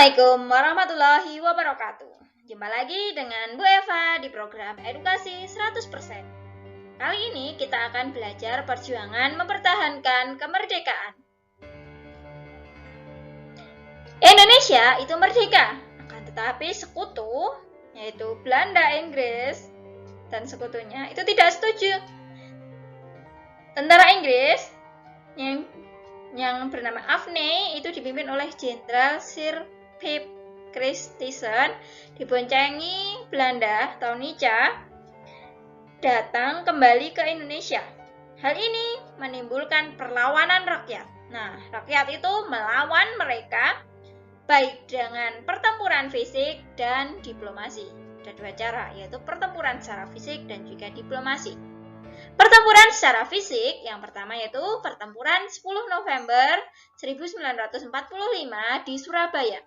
Assalamualaikum warahmatullahi wabarakatuh. Jumpa lagi dengan Bu Eva di program Edukasi 100%. Kali ini kita akan belajar perjuangan mempertahankan kemerdekaan. Indonesia itu merdeka, akan tetapi sekutu, yaitu Belanda, Inggris, dan sekutunya itu tidak setuju. Tentara Inggris yang bernama Afne itu dipimpin oleh Jenderal Sir Philip Christison, diboncengi Belanda atau Nica datang kembali ke Indonesia. Hal ini menimbulkan perlawanan rakyat. Nah, rakyat itu melawan mereka baik dengan pertempuran fisik dan diplomasi. Ada dua cara, yaitu pertempuran secara fisik dan juga diplomasi. Pertempuran secara fisik yang pertama yaitu pertempuran 10 November 1945 di Surabaya,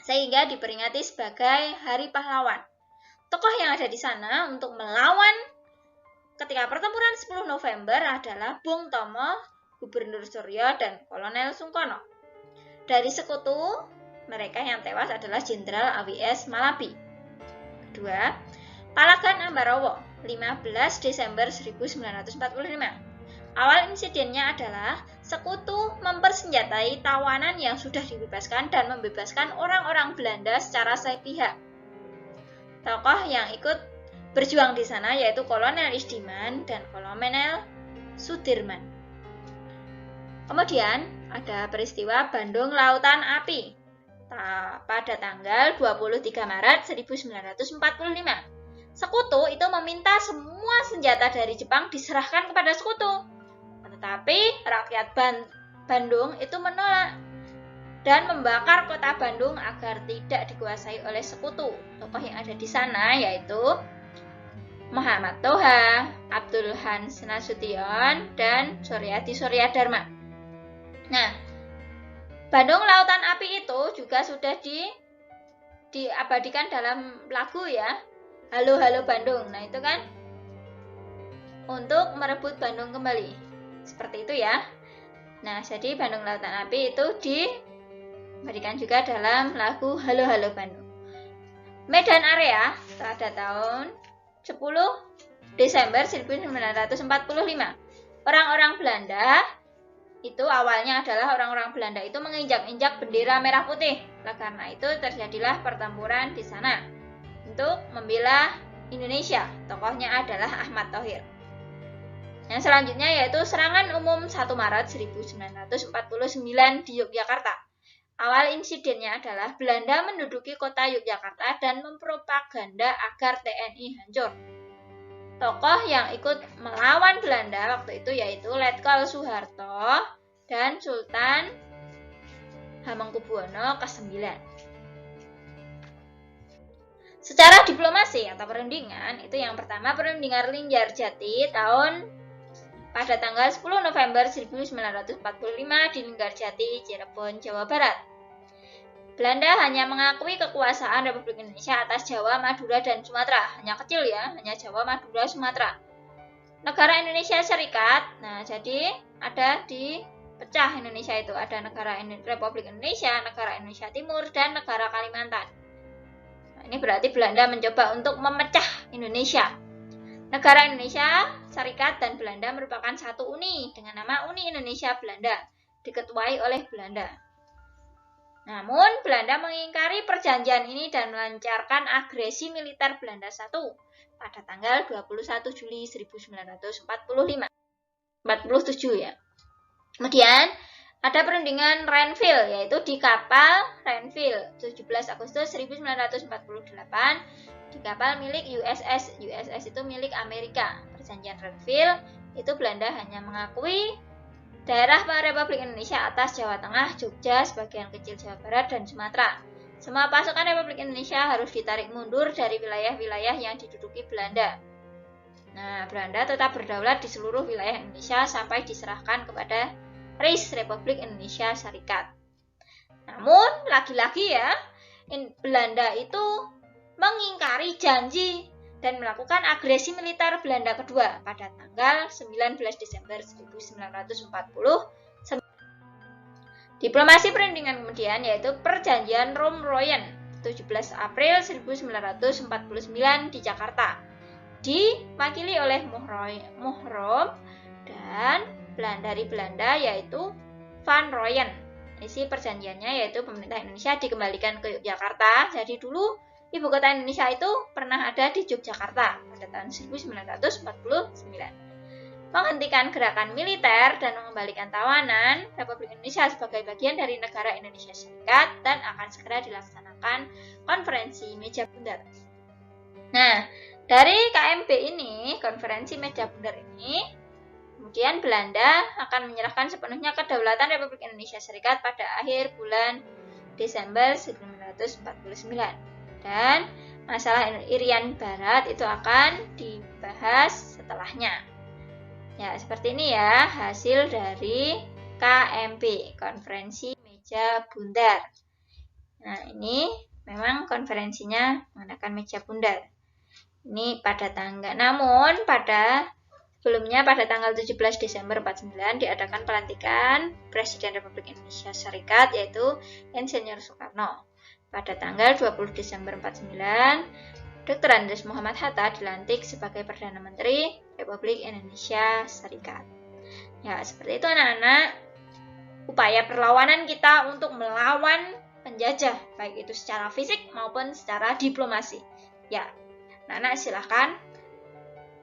sehingga diperingati sebagai Hari Pahlawan. Tokoh yang ada di sana untuk melawan ketika pertempuran 10 November adalah Bung Tomo, Gubernur Suryo, dan Kolonel Sungkono. Dari sekutu, mereka yang tewas adalah Jenderal AWS Malabi. Kedua, Palagan Ambarawa, 15 Desember 1945. Awal insidennya adalah sekutu mempersenjatai tawanan yang sudah dibebaskan dan membebaskan orang-orang Belanda secara sepihak. Tokoh yang ikut berjuang di sana yaitu Kolonel Isdiman dan Kolonel Sudirman. Kemudian ada peristiwa Bandung Lautan Api pada tanggal 23 Maret 1945. Sekutu itu meminta semua senjata dari Jepang diserahkan kepada sekutu. Tetapi rakyat Bandung itu menolak dan membakar kota Bandung agar tidak dikuasai oleh sekutu. Tokoh yang ada di sana yaitu Muhammad Toha, Abdul Hans Nasution, dan Suryadi Suryadharma. Nah, Bandung Lautan Api itu juga sudah diabadikan dalam lagu ya. Halo Halo Bandung. Nah, itu kan untuk merebut Bandung kembali. Seperti itu ya. Nah, jadi Bandung Lautan Api itu diberikan juga dalam lagu Halo Halo Bandung. Medan Area pada tahun 10 Desember 1945. Orang-orang Belanda itu awalnya adalah orang-orang Belanda itu menginjak-injak bendera merah putih. Nah, karena itu terjadilah pertempuran di sana untuk membela Indonesia. Tokohnya adalah Ahmad Thohir. Yang selanjutnya yaitu serangan umum 1 Maret 1949 di Yogyakarta. Awal insidennya adalah Belanda menduduki kota Yogyakarta dan mempropaganda agar TNI hancur. Tokoh yang ikut melawan Belanda waktu itu yaitu Letkol Soeharto dan Sultan Hamengkubuwono ke-9. Secara diplomasi atau perundingan, itu yang pertama perundingan Linggarjati pada tanggal 10 November 1945 di Linggarjati, Cirebon, Jawa Barat. Belanda hanya mengakui kekuasaan Republik Indonesia atas Jawa, Madura, dan Sumatera. Hanya kecil ya, hanya Jawa, Madura, Sumatera. Negara Indonesia Serikat, nah jadi ada dipecah Indonesia itu. Ada negara Republik Indonesia, negara Indonesia Timur, dan negara Kalimantan. Ini berarti Belanda mencoba untuk memecah Indonesia. Negara Indonesia, Serikat, dan Belanda merupakan satu uni dengan nama Uni Indonesia Belanda, diketuai oleh Belanda. Namun, Belanda mengingkari perjanjian ini dan melancarkan agresi militer Belanda I pada tanggal 21 Juli 1947 ya. Kemudian, ada perundingan Renville, yaitu di kapal Renville 17 Agustus 1948 di kapal milik USS itu milik Amerika. Perjanjian Renville itu Belanda hanya mengakui daerah Republik Indonesia atas Jawa Tengah, Jogja, sebagian kecil Jawa Barat, dan Sumatera. Semua pasukan Republik Indonesia harus ditarik mundur dari wilayah-wilayah yang diduduki Belanda. Nah, Belanda tetap berdaulat di seluruh wilayah Indonesia sampai diserahkan kepada RIS Republik Indonesia Serikat. Namun, lagi-lagi ya, Belanda itu mengingkari janji dan melakukan agresi militer Belanda kedua pada tanggal 19 Desember 1940 Diplomasi perundingan kemudian yaitu Perjanjian Rom-Royen 17 April 1949 di Jakarta, diwakili oleh Muhrom dan dari Belanda yaitu Van Royen. Isi perjanjiannya yaitu pemerintah Indonesia dikembalikan ke Yogyakarta. Jadi dulu ibu kota Indonesia itu pernah ada di Yogyakarta pada tahun 1949. Menghentikan gerakan militer dan mengembalikan tawanan Republik Indonesia sebagai bagian dari negara Indonesia Serikat, dan akan segera dilaksanakan konferensi meja bundar. Nah, dari KMB ini, konferensi meja bundar ini, kemudian Belanda akan menyerahkan sepenuhnya kedaulatan Republik Indonesia Serikat pada akhir bulan Desember 1949. Dan masalah Irian Barat itu akan dibahas setelahnya. Ya, seperti ini ya hasil dari KMB, konferensi meja bundar. Nah, ini memang konferensinya menggunakan meja bundar. Ini pada sebelumnya pada tanggal 17 Desember 49 diadakan pelantikan Presiden Republik Indonesia Serikat yaitu Insinyur Soekarno. Pada tanggal 20 Desember 49 Dr. Andes Muhammad Hatta dilantik sebagai Perdana Menteri Republik Indonesia Serikat. Ya, seperti itu anak-anak, upaya perlawanan kita untuk melawan penjajah, baik itu secara fisik maupun secara diplomasi. Ya, anak-anak silahkan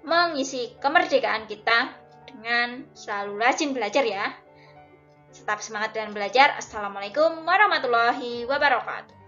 mengisi kemerdekaan kita dengan selalu rajin belajar ya. Tetap semangat dengan belajar. Assalamualaikum warahmatullahi wabarakatuh.